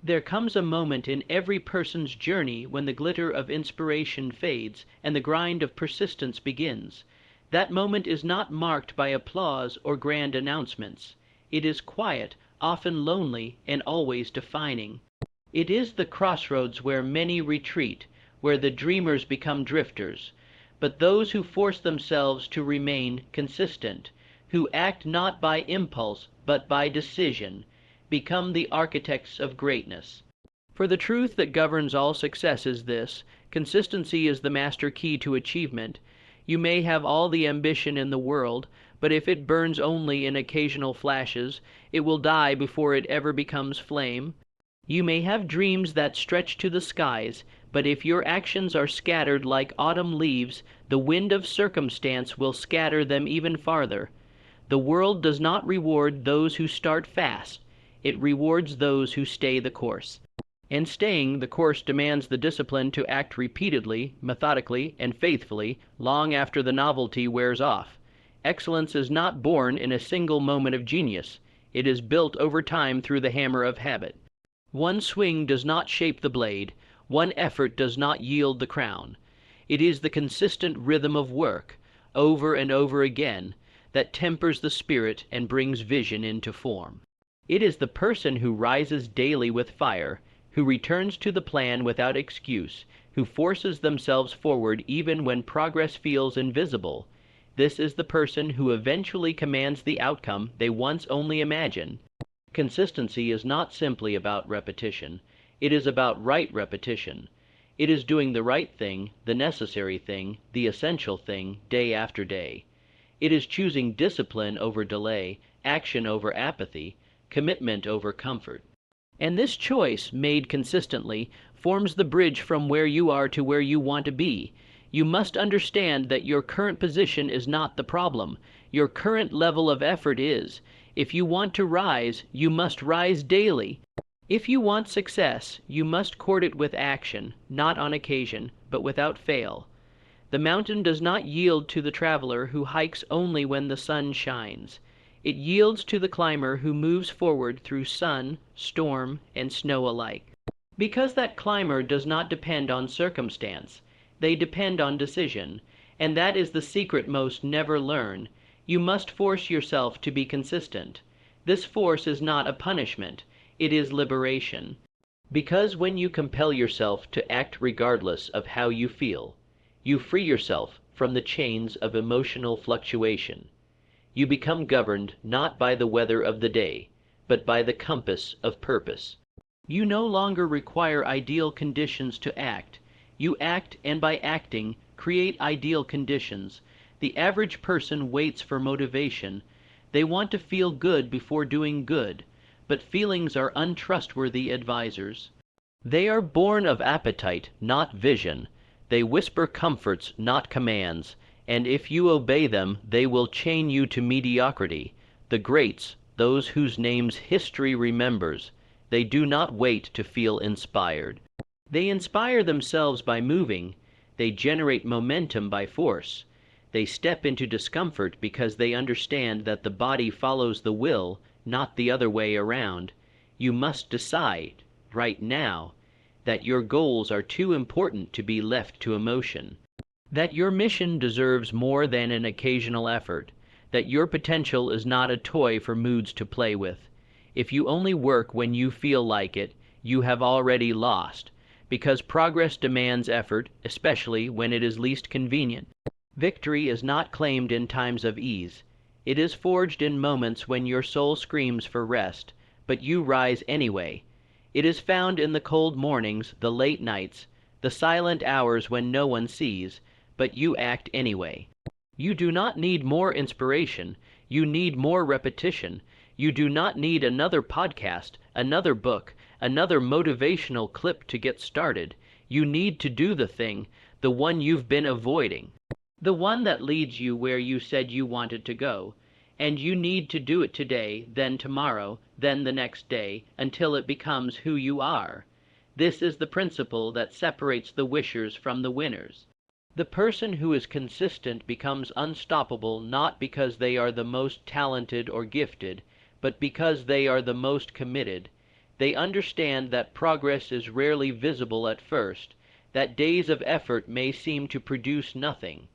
There comes a moment in every person's journey when the glitter of inspiration fades and the grind of persistence begins. That moment is not marked by applause or grand announcements. It is quiet, often lonely, and always defining. It is the crossroads where many retreat, where the dreamers become drifters. But those who force themselves to remain consistent, who act not by impulse but by decision, become the architects of greatness. For the truth that governs all success is this: consistency is the master key to achievement. You may have all the ambition in the world, but if it burns only in occasional flashes, it will die before it ever becomes flame. You may have dreams that stretch to the skies, but if your actions are scattered like autumn leaves, the wind of circumstance will scatter them even farther. The world does not reward those who start fast. It rewards those who stay the course. And staying the course demands the discipline to act repeatedly, methodically, and faithfully, long after the novelty wears off. Excellence is not born in a single moment of genius. It is built over time through the hammer of habit. One swing does not shape the blade. One effort does not yield the crown. It is the consistent rhythm of work, over and over again, that tempers the spirit and brings vision into form. It is the person who rises daily with fire, who returns to the plan without excuse, who forces themselves forward even when progress feels invisible. This is the person who eventually commands the outcome they once only imagined. Consistency is not simply about repetition. It is about right repetition. It is doing the right thing, the necessary thing, the essential thing, day after day. It is choosing discipline over delay, action over apathy, commitment over comfort. And this choice, made consistently, forms the bridge from where you are to where you want to be. You must understand that your current position is not the problem. Your current level of effort is. If you want to rise, you must rise daily. If you want success, you must court it with action, not on occasion, but without fail. The mountain does not yield to the traveler who hikes only when the sun shines. It yields to the climber who moves forward through sun, storm, and snow alike. Because that climber does not depend on circumstance. They depend on decision, and that is the secret most never learn. You must force yourself to be consistent. This force is not a punishment. It is liberation. Because when you compel yourself to act regardless of how you feel, you free yourself from the chains of emotional fluctuation. You become governed not by the weather of the day, but by the compass of purpose. You no longer require ideal conditions to act. You act, and by acting, create ideal conditions. The average person waits for motivation. They want to feel good before doing good, but feelings are untrustworthy advisors. They are born of appetite, not vision. They whisper comforts, not commands. And if you obey them, they will chain you to mediocrity. The greats, those whose names history remembers, they do not wait to feel inspired. They inspire themselves by moving. They generate momentum by force. They step into discomfort because they understand that the body follows the will, not the other way around. You must decide, right now, that your goals are too important to be left to emotion. That your mission deserves more than an occasional effort, that your potential is not a toy for moods to play with. If you only work when you feel like it, you have already lost, because progress demands effort, especially when it is least convenient. Victory is not claimed in times of ease. It is forged in moments when your soul screams for rest, but you rise anyway. It is found in the cold mornings, the late nights, the silent hours when no one sees, but you act anyway. You do not need more inspiration. You need more repetition. You do not need another podcast, another book, another motivational clip to get started. You need to do the thing, the one you've been avoiding, the one that leads you where you said you wanted to go. And you need to do it today, then tomorrow, then the next day, until it becomes who you are. This is the principle that separates the wishers from the winners. The person who is consistent becomes unstoppable not because they are the most talented or gifted, but because they are the most committed. They understand that progress is rarely visible at first, that days of effort may seem to produce nothing.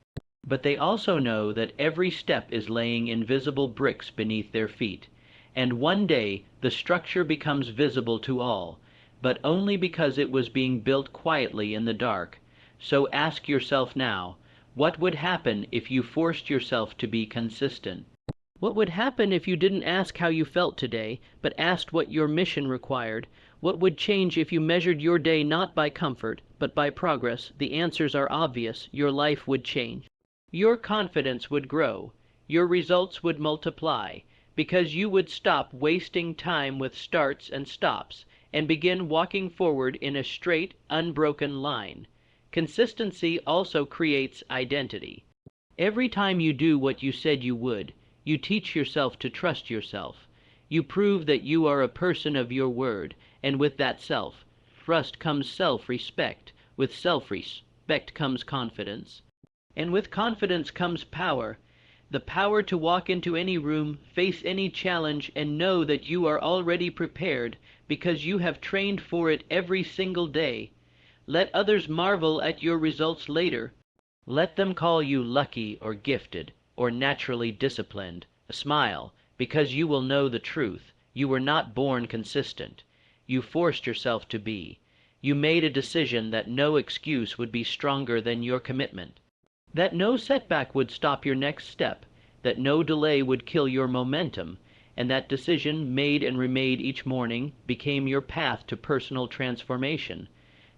But they also know that every step is laying invisible bricks beneath their feet, and one day the structure becomes visible to all, but only because it was being built quietly in the dark. So ask yourself now, what would happen if you forced yourself to be consistent? What would happen if you didn't ask how you felt today, but asked what your mission required? What would change if you measured your day not by comfort, but by progress? The answers are obvious. Your life would change. Your confidence would grow. Your results would multiply, because you would stop wasting time with starts and stops, and begin walking forward in a straight, unbroken line. Consistency also creates identity. Every time you do what you said you would, you teach yourself to trust yourself. You prove that you are a person of your word, and with that trust comes self-respect. With self-respect comes confidence. And with confidence comes power. The power to walk into any room, face any challenge, and know that you are already prepared because you have trained for it every single day. Let others marvel at your results later. Let them call you lucky or gifted or naturally disciplined. Smile, because you will know the truth. You were not born consistent. You forced yourself to be. You made a decision that no excuse would be stronger than your commitment, that no setback would stop your next step, that no delay would kill your momentum, and that decision, made and remade each morning, became your path to personal transformation.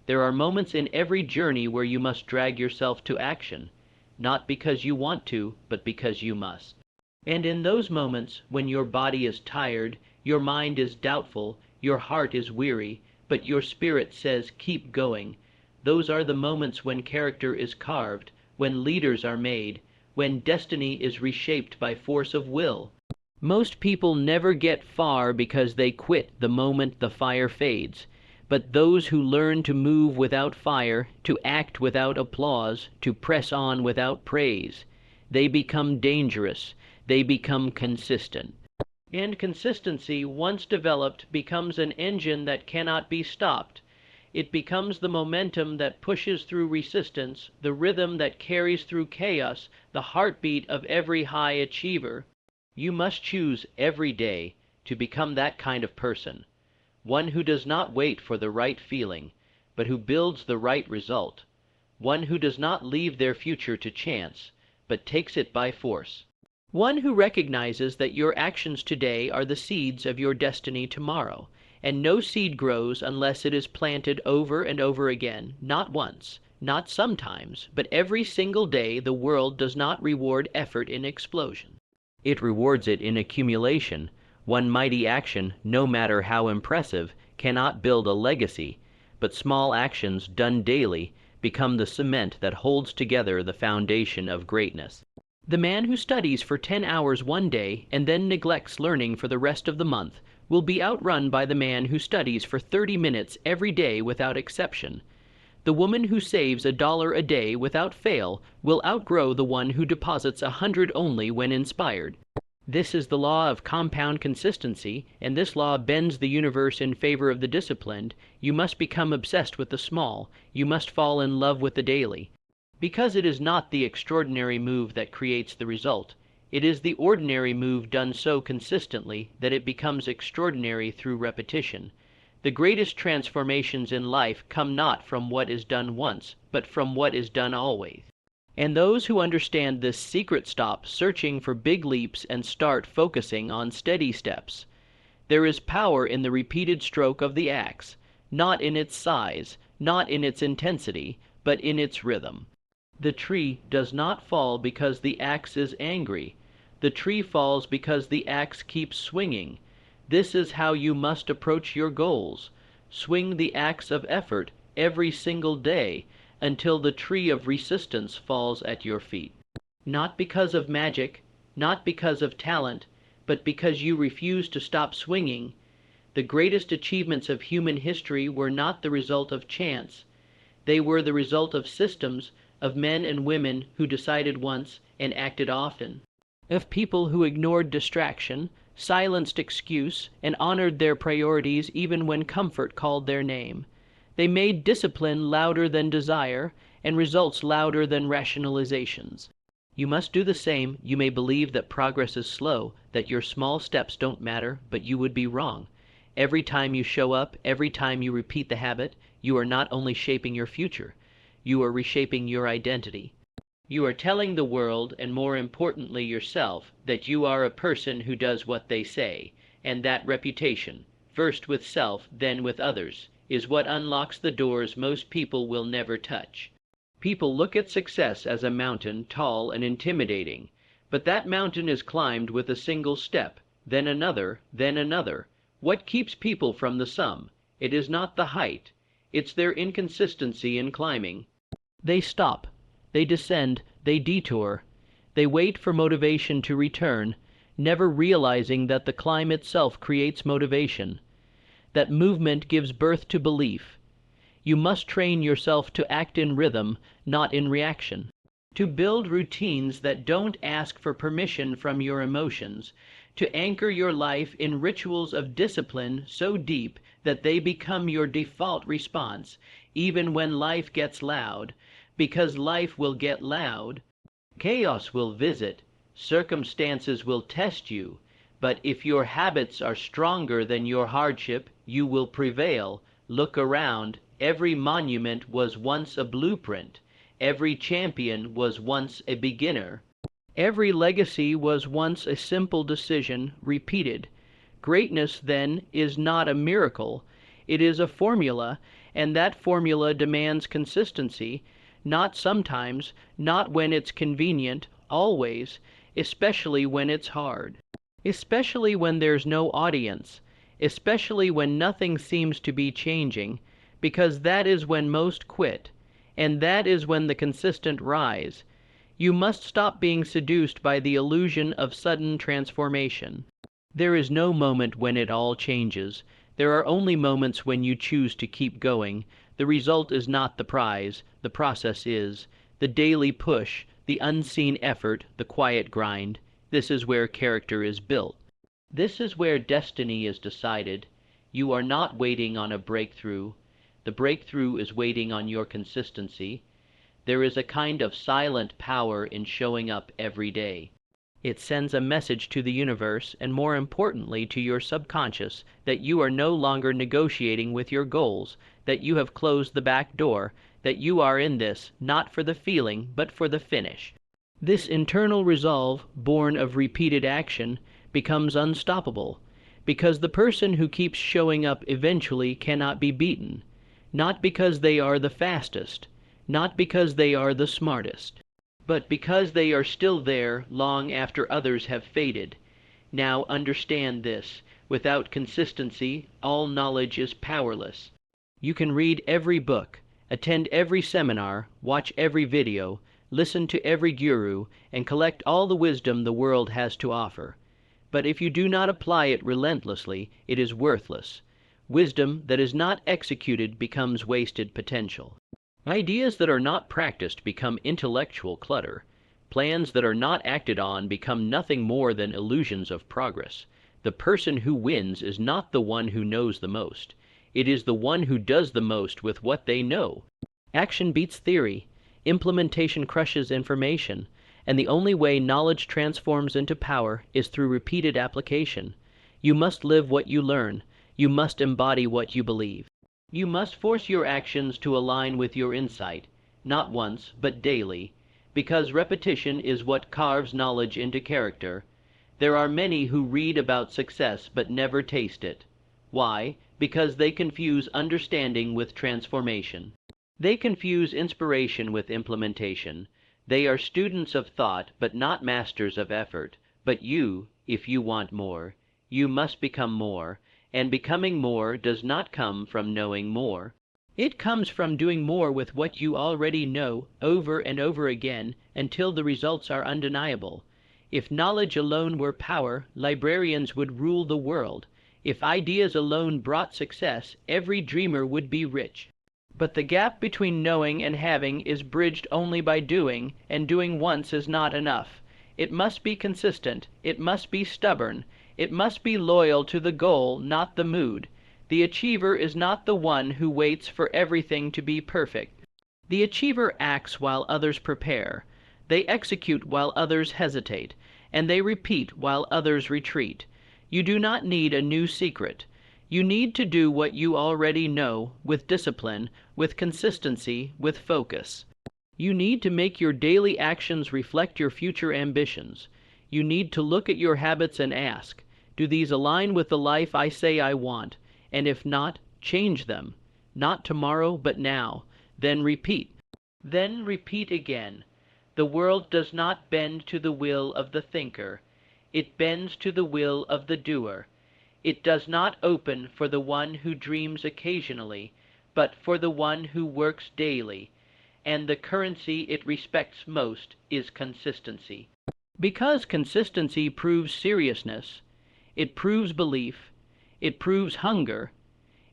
There are moments in every journey where you must drag yourself to action, not because you want to, but because you must. And in those moments, when your body is tired, your mind is doubtful, your heart is weary, but your spirit says, keep going, those are the moments when character is carved, when leaders are made, when destiny is reshaped by force of will. Most people never get far because they quit the moment the fire fades. But those who learn to move without fire, to act without applause, to press on without praise, they become dangerous, they become consistent. And consistency, once developed, becomes an engine that cannot be stopped. It becomes the momentum that pushes through resistance, the rhythm that carries through chaos, the heartbeat of every high achiever. You must choose every day to become that kind of person. One who does not wait for the right feeling, but who builds the right result. One who does not leave their future to chance, but takes it by force. One who recognizes that your actions today are the seeds of your destiny tomorrow, and no seed grows unless it is planted over and over again, not once, not sometimes, but every single day. The world does not reward effort in explosion. It rewards it in accumulation. One mighty action, no matter how impressive, cannot build a legacy, but small actions done daily become the cement that holds together the foundation of greatness. The man who studies for 10 hours one day and then neglects learning for the rest of the month will be outrun by the man who studies for 30 minutes every day without exception. The woman who saves $1 a day without fail will outgrow the one who deposits 100 only when inspired. This is the law of compound consistency, and this law bends the universe in favor of the disciplined. You must become obsessed with the small. You must fall in love with the daily. Because it is not the extraordinary move that creates the result. It is the ordinary move done so consistently that it becomes extraordinary through repetition. The greatest transformations in life come not from what is done once, but from what is done always. And those who understand this secret stop searching for big leaps and start focusing on steady steps. There is power in the repeated stroke of the axe, not in its size, not in its intensity, but in its rhythm. The tree does not fall because the axe is angry. The tree falls because the axe keeps swinging. This is how you must approach your goals. Swing the axe of effort every single day, until the tree of resistance falls at your feet. Not because of magic, not because of talent, but because you refuse to stop swinging. The greatest achievements of human history were not the result of chance. They were the result of systems, of men and women who decided once and acted often, of people who ignored distraction, silenced excuse, and honored their priorities even when comfort called their name. They made discipline louder than desire, and results louder than rationalizations. You must do the same. You may believe that progress is slow, that your small steps don't matter, but you would be wrong. Every time you show up, every time you repeat the habit, you are not only shaping your future, you are reshaping your identity. You are telling the world, and more importantly yourself, that you are a person who does what they say, and that reputation, first with self, then with others, is what unlocks the doors most people will never touch. People look at success as a mountain, tall and intimidating, but that mountain is climbed with a single step, then another, then another. What keeps people from the sum? It is not the height, it's their inconsistency in climbing. They stop, they descend, they detour, they wait for motivation to return, never realizing that the climb itself creates motivation, that movement gives birth to belief. You must train yourself to act in rhythm, not in reaction, to build routines that don't ask for permission from your emotions, to anchor your life in rituals of discipline so deep that they become your default response, even when life gets loud, because life will get loud. Chaos will visit, circumstances will test you, but if your habits are stronger than your hardship, you will prevail. Look around. Every monument was once a blueprint. Every champion was once a beginner. Every legacy was once a simple decision repeated. Greatness, then, is not a miracle. It is a formula, and that formula demands consistency, not sometimes, not when it's convenient, always, especially when it's hard. Especially when there's no audience, especially when nothing seems to be changing, because that is when most quit, and that is when the consistent rise. You must stop being seduced by the illusion of sudden transformation. There is no moment when it all changes. There are only moments when you choose to keep going. The result is not the prize, the process is. The daily push, the unseen effort, the quiet grind. This is where character is built. This is where destiny is decided. You are not waiting on a breakthrough. The breakthrough is waiting on your consistency. There is a kind of silent power in showing up every day. It sends a message to the universe, and more importantly to your subconscious, that you are no longer negotiating with your goals, that you have closed the back door, that you are in this, not for the feeling, but for the finish. This internal resolve, born of repeated action, becomes unstoppable, because the person who keeps showing up eventually cannot be beaten, not because they are the fastest, not because they are the smartest, but because they are still there long after others have faded. Now understand this. Without consistency, all knowledge is powerless. You can read every book, attend every seminar, watch every video, listen to every guru, and collect all the wisdom the world has to offer. But if you do not apply it relentlessly, it is worthless. Wisdom that is not executed becomes wasted potential. Ideas that are not practiced become intellectual clutter. Plans that are not acted on become nothing more than illusions of progress. The person who wins is not the one who knows the most. It is the one who does the most with what they know. Action beats theory. Implementation crushes information. And the only way knowledge transforms into power is through repeated application. You must live what you learn. You must embody what you believe. You must force your actions to align with your insight, not once, but daily, because repetition is what carves knowledge into character. There are many who read about success but never taste it. Why? Because they confuse understanding with transformation. They confuse inspiration with implementation. They are students of thought, but not masters of effort. But you, if you want more, you must become more. And becoming more does not come from knowing more. It comes from doing more with what you already know over and over again until the results are undeniable. If knowledge alone were power, librarians would rule the world. If ideas alone brought success, every dreamer would be rich. But the gap between knowing and having is bridged only by doing, and doing once is not enough. It must be consistent, it must be stubborn, It must be loyal to the goal, not the mood. The achiever is not the one who waits for everything to be perfect. The achiever acts while others prepare. They execute while others hesitate, and they repeat while others retreat. You do not need a new secret. You need to do what you already know, with discipline, with consistency, with focus. You need to make your daily actions reflect your future ambitions. You need to look at your habits and ask, do these align with the life I say I want? And if not, change them. Not tomorrow, but now. Then repeat. Then repeat again. The world does not bend to the will of the thinker. It bends to the will of the doer. It does not open for the one who dreams occasionally, but for the one who works daily. And the currency it respects most is consistency. Because consistency proves seriousness, it proves belief, it proves hunger,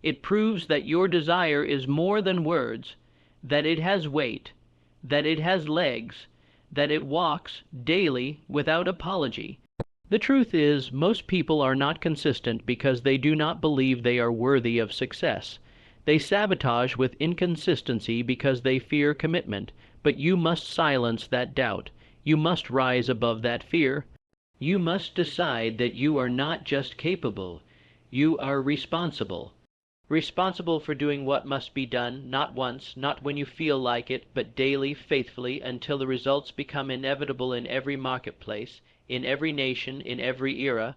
it proves that your desire is more than words, that it has weight, that it has legs, that it walks daily without apology. The truth is, most people are not consistent because they do not believe they are worthy of success. They sabotage with inconsistency because they fear commitment, but you must silence that doubt. You must rise above that fear. You must decide that you are not just capable, you are responsible. Responsible for doing what must be done, not once, not when you feel like it, but daily, faithfully, until the results become inevitable in every marketplace, in every nation, in every era.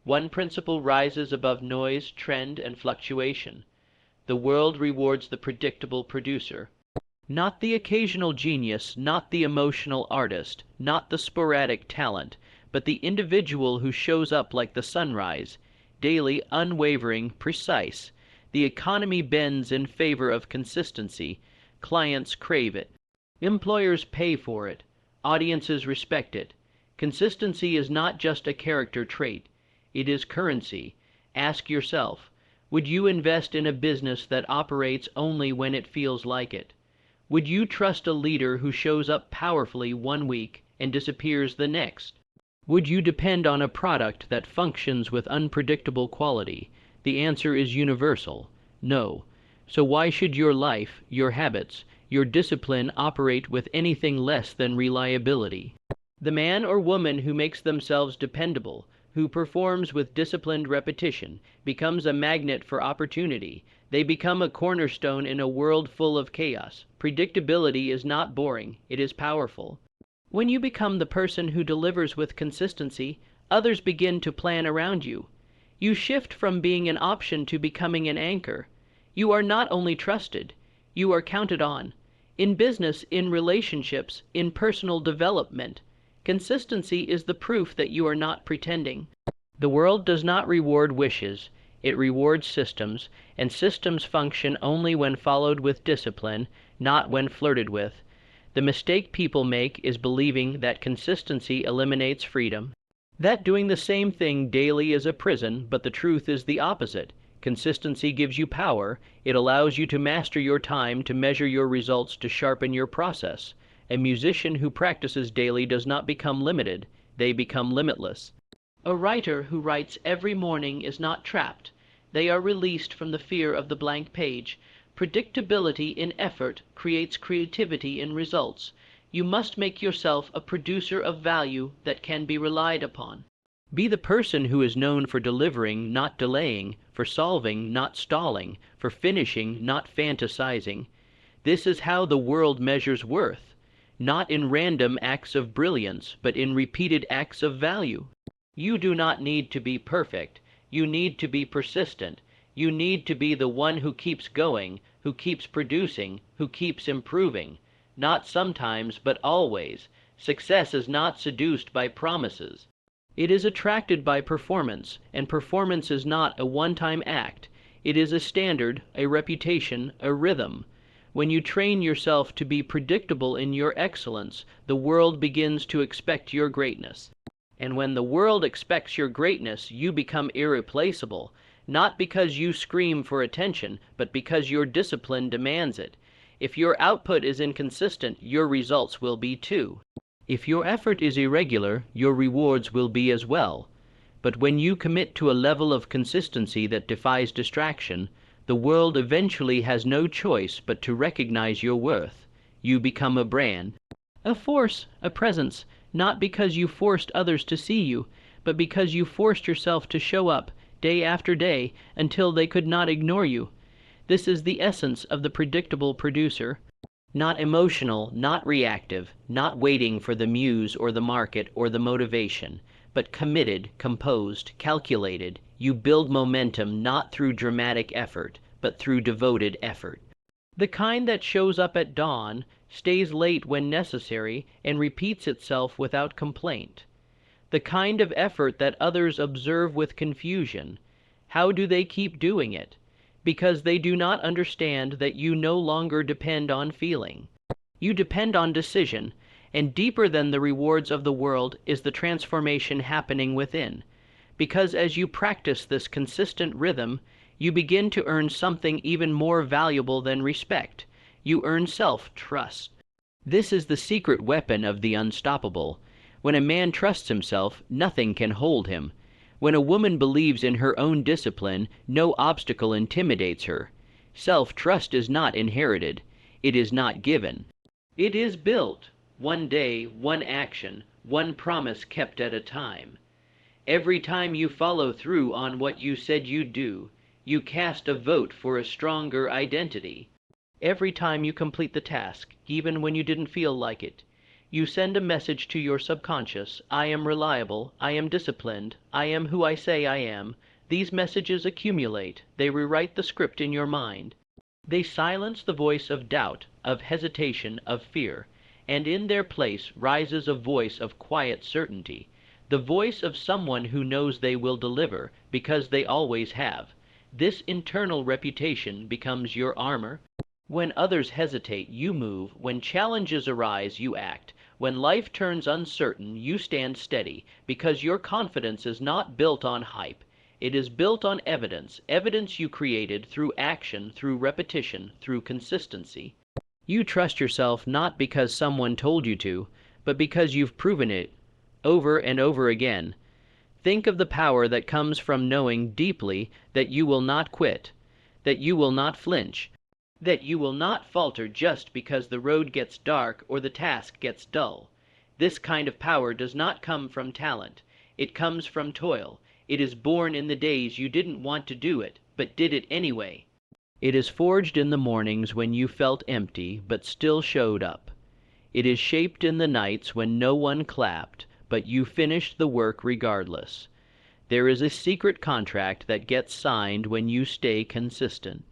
One principle rises above noise, trend, and fluctuation. The world rewards the predictable producer. Not the occasional genius, not the emotional artist, not the sporadic talent, but the individual who shows up like the sunrise, daily, unwavering, precise. The economy bends in favor of consistency. Clients crave it. Employers pay for it. Audiences respect it. Consistency is not just a character trait. It is currency. Ask yourself, would you invest in a business that operates only when it feels like it? Would you trust a leader who shows up powerfully one week and disappears the next? Would you depend on a product that functions with unpredictable quality? The answer is universal, no. So why should your life, your habits, your discipline operate with anything less than reliability? The man or woman who makes themselves dependable, who performs with disciplined repetition, becomes a magnet for opportunity. They become a cornerstone in a world full of chaos. Predictability is not boring, it is powerful. When you become the person who delivers with consistency, others begin to plan around you. You shift from being an option to becoming an anchor. You are not only trusted, you are counted on. In business, in relationships, in personal development, consistency is the proof that you are not pretending. The world does not reward wishes, it rewards systems, and systems function only when followed with discipline, not when flirted with. The mistake people make is believing that consistency eliminates freedom, that doing the same thing daily is a prison, but the truth is the opposite. Consistency gives you power. It allows you to master your time, to measure your results, to sharpen your process. A musician who practices daily does not become limited. They become limitless. A writer who writes every morning is not trapped. They are released from the fear of the blank page. Predictability in effort creates creativity in results. You must make yourself a producer of value that can be relied upon. Be the person who is known for delivering, not delaying, for solving, not stalling, for finishing, not fantasizing. This is how the world measures worth, not in random acts of brilliance, but in repeated acts of value. You do not need to be perfect. You need to be persistent. You need to be the one who keeps going, who keeps producing, who keeps improving. Not sometimes, but always. Success is not seduced by promises. It is attracted by performance, and performance is not a one-time act. It is a standard, a reputation, a rhythm. When you train yourself to be predictable in your excellence, the world begins to expect your greatness. And when the world expects your greatness, you become irreplaceable, not because you scream for attention, but because your discipline demands it. If your output is inconsistent, your results will be too. If your effort is irregular, your rewards will be as well. But when you commit to a level of consistency that defies distraction, the world eventually has no choice but to recognize your worth. You become a brand, a force, a presence, not because you forced others to see you, but because you forced yourself to show up day after day until they could not ignore you. This is the essence of the predictable producer. Not emotional, not reactive, not waiting for the muse or the market or the motivation, but committed, composed, calculated. You build momentum not through dramatic effort, but through devoted effort. The kind that shows up at dawn, stays late when necessary, and repeats itself without complaint. The kind of effort that others observe with confusion. How do they keep doing it? Because they do not understand that you no longer depend on feeling. You depend on decision, and deeper than the rewards of the world is the transformation happening within. Because as you practice this consistent rhythm, you begin to earn something even more valuable than respect. You earn self-trust. This is the secret weapon of the unstoppable. When a man trusts himself, nothing can hold him. When a woman believes in her own discipline, no obstacle intimidates her. Self-trust is not inherited. It is not given. It is built, one day, one action, one promise kept at a time. Every time you follow through on what you said you'd do, you cast a vote for a stronger identity. Every time you complete the task, even when you didn't feel like it, you send a message to your subconscious: I am reliable, I am disciplined, I am who I say I am. These messages accumulate, they rewrite the script in your mind. They silence the voice of doubt, of hesitation, of fear, and in their place rises a voice of quiet certainty, the voice of someone who knows they will deliver, because they always have. This internal reputation becomes your armor. When others hesitate, you move. When challenges arise, you act. When life turns uncertain, you stand steady, because your confidence is not built on hype. It is built on evidence, evidence you created through action, through repetition, through consistency. You trust yourself not because someone told you to, but because you've proven it over and over again. Think of the power that comes from knowing deeply that you will not quit, that you will not flinch, that you will not falter just because the road gets dark or the task gets dull. This kind of power does not come from talent. It comes from toil. It is born in the days you didn't want to do it, but did it anyway. It is forged in the mornings when you felt empty, but still showed up. It is shaped in the nights when no one clapped, but you finished the work regardless. There is a secret contract that gets signed when you stay consistent.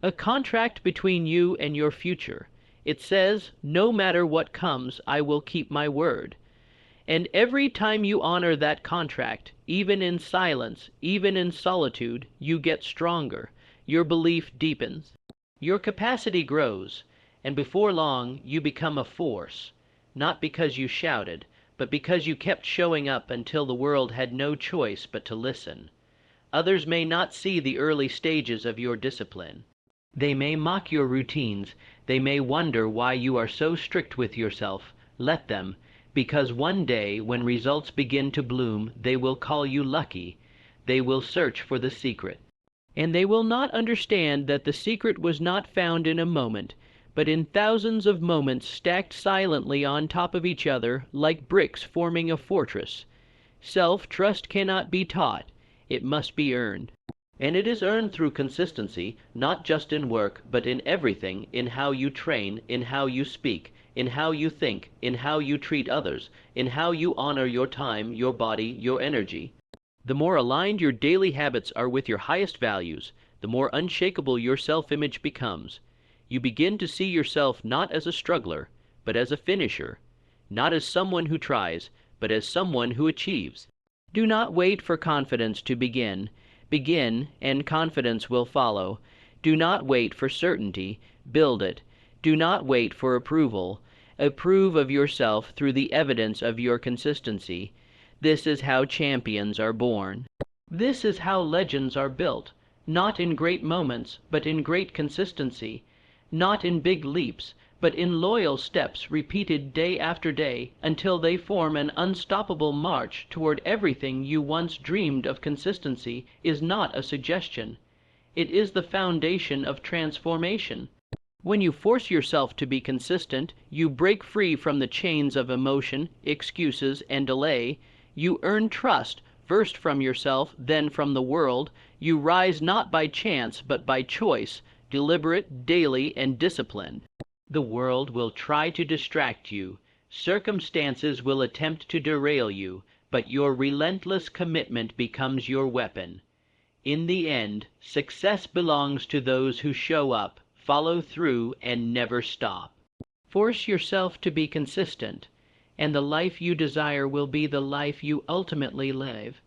A contract between you and your future. It says, no matter what comes, I will keep my word. And every time you honor that contract, even in silence, even in solitude, you get stronger. Your belief deepens. Your capacity grows, and before long you become a force, not because you shouted, but because you kept showing up until the world had no choice but to listen. Others may not see the early stages of your discipline. They may mock your routines. They may wonder why you are so strict with yourself. Let them, because one day when results begin to bloom, they will call you lucky. They will search for the secret. And they will not understand that the secret was not found in a moment, but in thousands of moments stacked silently on top of each other like bricks forming a fortress. Self-trust cannot be taught. It must be earned. And it is earned through consistency, not just in work, but in everything, in how you train, in how you speak, in how you think, in how you treat others, in how you honor your time, your body, your energy. The more aligned your daily habits are with your highest values, the more unshakable your self-image becomes. You begin to see yourself not as a struggler, but as a finisher, not as someone who tries, but as someone who achieves. Do not wait for confidence to begin. Begin, and confidence will follow. Do not wait for certainty. Build it. Do not wait for approval. Approve of yourself through the evidence of your consistency. This is how champions are born. This is how legends are built, not in great moments, but in great consistency, not in big leaps, but in loyal steps repeated day after day until they form an unstoppable march toward everything you once dreamed of. Consistency is not a suggestion. It is the foundation of transformation. When you force yourself to be consistent, you break free from the chains of emotion, excuses, and delay. You earn trust, first from yourself, then from the world. You rise not by chance, but by choice, deliberate, daily, and disciplined. The world will try to distract you. Circumstances will attempt to derail you, but your relentless commitment becomes your weapon. In the end, success belongs to those who show up, follow through, and never stop. Force yourself to be consistent, and the life you desire will be the life you ultimately live.